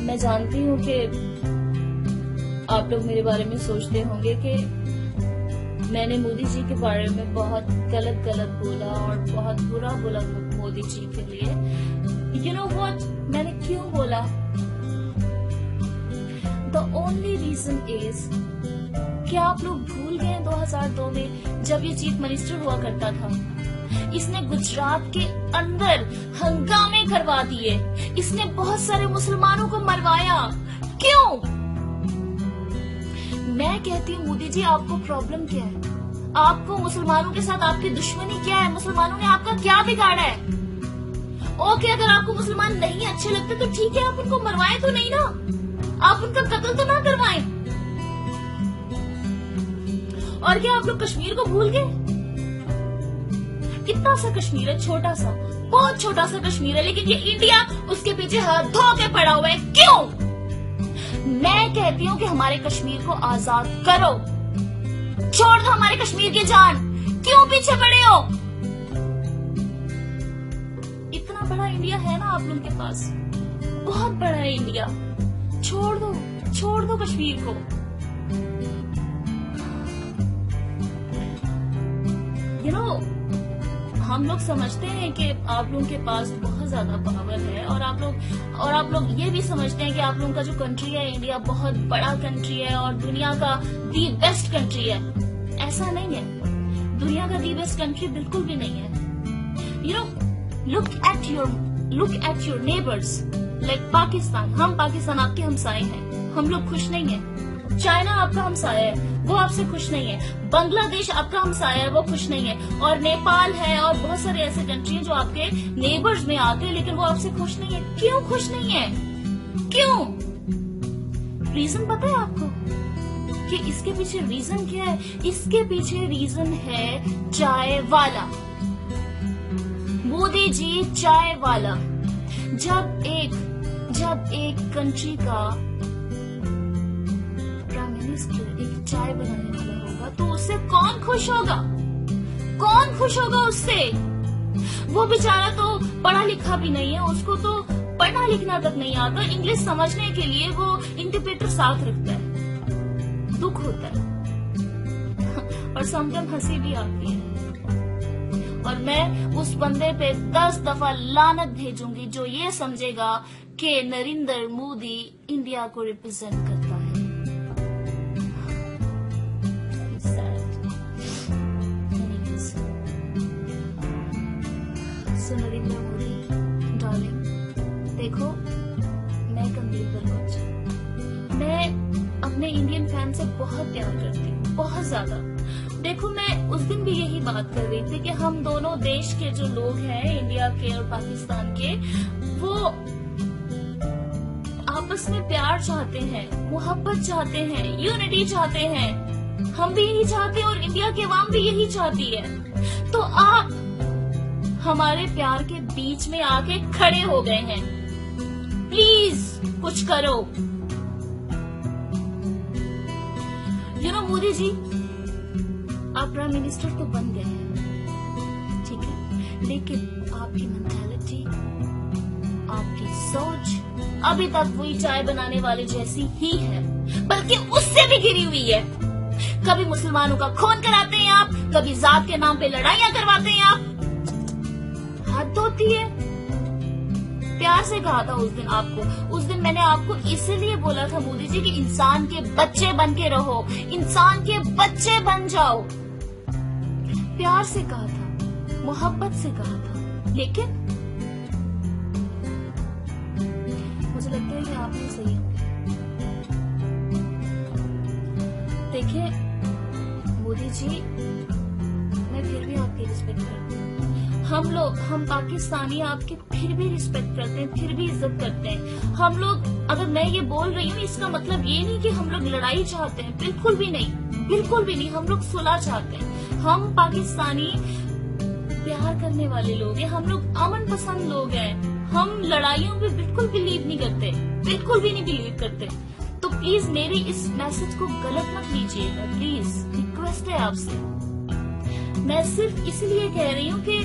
मैं जानती हूँ कि आप लोग मेरे बारे में सोचते होंगे कि मैंने मोदी जी के बारे में बहुत गलत बोला और बहुत बुरा बोला मोदी जी के लिए। यू नो व्हाट, मैंने क्यों बोला? द ओनली रीजन इज कि आप लोग भूल गए 2002 में जब ये चीफ मिनिस्टर हुआ करता था, इसने गुजरात के अंदर हंगामे करवा दिए, इसने बहुत सारे मुसलमानों को मरवाया। क्यों? मैं कहती हूँ मोदी जी, आपको प्रॉब्लम क्या है? आपको मुसलमानों के साथ आपकी दुश्मनी क्या है? मुसलमानों ने आपका क्या बिगाड़ा है? ओके, अगर आपको मुसलमान नहीं अच्छे लगते तो ठीक है, आप उनको मरवाएं तो नहीं ना, आप उनका कत्ल तो ना करवाएं। और क्या आप लोग कश्मीर को भूल गए? कितना सा कश्मीर है, छोटा सा, बहुत छोटा सा कश्मीर है, लेकिन ये इंडिया उसके पीछे हाथ धो के पड़ा हुआ है। क्यों? मैं कहती हूँ कि हमारे कश्मीर को आजाद करो, छोड़ दो हमारे कश्मीर की जान। क्यों पीछे पड़े हो? इतना बड़ा इंडिया है ना आप लोगों के पास, बहुत बड़ा है इंडिया। छोड़ दो कश्मीर को। यू नो, हम लोग समझते हैं कि आप लोगों के पास बहुत ज्यादा पावर है, और आप लोग ये भी समझते हैं कि आप लोगों का जो कंट्री है इंडिया बहुत बड़ा कंट्री है और दुनिया का दी बेस्ट कंट्री है। ऐसा नहीं है, दुनिया का दी बेस्ट कंट्री बिल्कुल भी नहीं है। You know, look at your neighbours like Pakistan. हम पाकिस्तान आपके हमसाए हैं, हम लोग खुश नहीं है। चाइना आपका हमसाया है, वो आपसे खुश नहीं है। बांग्लादेश आपका हमसाया है, वो खुश नहीं है। और नेपाल है और बहुत सारे ऐसे कंट्री हैं जो आपके नेबर्स में आते हैं, लेकिन वो आपसे खुश नहीं है। क्यों खुश नहीं है? क्यों? रीजन पता है आपको कि इसके पीछे रीजन क्या है? इसके पीछे रीजन है चाय वाला। मोदी जी चाय वाला। जब एक कंट्री का एक चाय बनाने वाला होगा तो उससे कौन खुश होगा? कौन खुश होगा उससे? वो बेचारा तो पढ़ा लिखा भी नहीं है, उसको तो पढ़ना लिखना तक नहीं आता, इंग्लिश समझने के लिए वो इंटरप्रेटर साथ रखता है। दुख होता है और समटाइम हंसी भी आती है। और मैं उस बंदे पे 10 दफा लानत भेजूंगी जो ये समझेगा कि नरेंद्र मोदी इंडिया को रिप्रेजेंट करता है। नरेंद्र मोदी डार्लिंग, देखो, मैं कमलीर बलोच, मैं अपने इंडियन फैन से बहुत प्यार करती हूँ, बहुत ज्यादा। देखो, मैं उस दिन भी यही बात कर रही थी कि हम दोनों देश के जो लोग हैं, इंडिया के और पाकिस्तान के, वो आपस में प्यार चाहते हैं, मोहब्बत चाहते हैं, यूनिटी चाहते हैं। हम भी यही चाहते हैं और इंडिया की आवाम भी यही चाहती है। तो आप हमारे प्यार के बीच में आके खड़े हो गए हैं। प्लीज कुछ करो। यू नो मोदी जी, आप प्राइम मिनिस्टर तो बन गए हैं, ठीक है, लेकिन आपकी मेंटालिटी, आपकी सोच अभी तक वही चाय बनाने वाले जैसी ही है, बल्कि उससे भी गिरी हुई है। कभी मुसलमानों का खून कराते हैं आप, कभी जात के नाम पे लड़ाइयां करवाते हैं आप। हद होती है। प्यार से कहा था उस दिन आपको, उस दिन मैंने आपको इसलिए बोला था मोदी जी कि इंसान के बच्चे बन के रहो, इंसान के बच्चे बन जाओ। प्यार से कहा था, मोहब्बत से कहा था, लेकिन मुझे लगता है कि आप नहीं सही होंगे। देखिए मोदी जी, मैं फिर भी आपकी रिस्पेक्ट करती हूँ। हम पाकिस्तानी आपकी फिर भी रिस्पेक्ट करते हैं, फिर भी इज्जत करते हैं। हम लोग, अगर मैं ये बोल रही हूँ इसका मतलब ये नहीं कि हम लोग लड़ाई चाहते हैं, बिल्कुल भी नहीं, बिल्कुल भी नहीं। हम लोग सुलह चाहते हैं। हम पाकिस्तानी प्यार करने वाले लोग हैं, हम लोग अमन पसंद लोग हैं। हम लड़ाइयों में बिल्कुल बिलीव नहीं करते, बिल्कुल भी नहीं बिलीव करते। तो प्लीज मेरी इस मैसेज को गलत मत लीजिएगा, प्लीज रिक्वेस्ट है आपसे। मैं सिर्फ इसलिए कह रही हूँ कि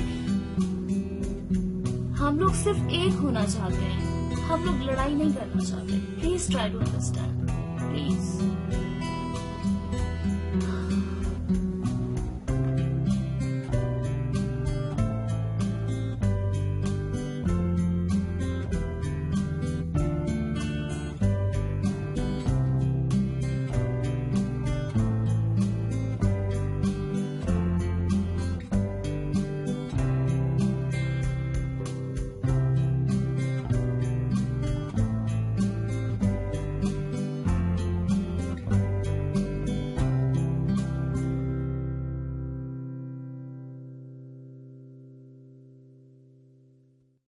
हम लोग सिर्फ एक होना चाहते हैं। हम लोग लड़ाई नहीं करना चाहते. Please try to understand, please.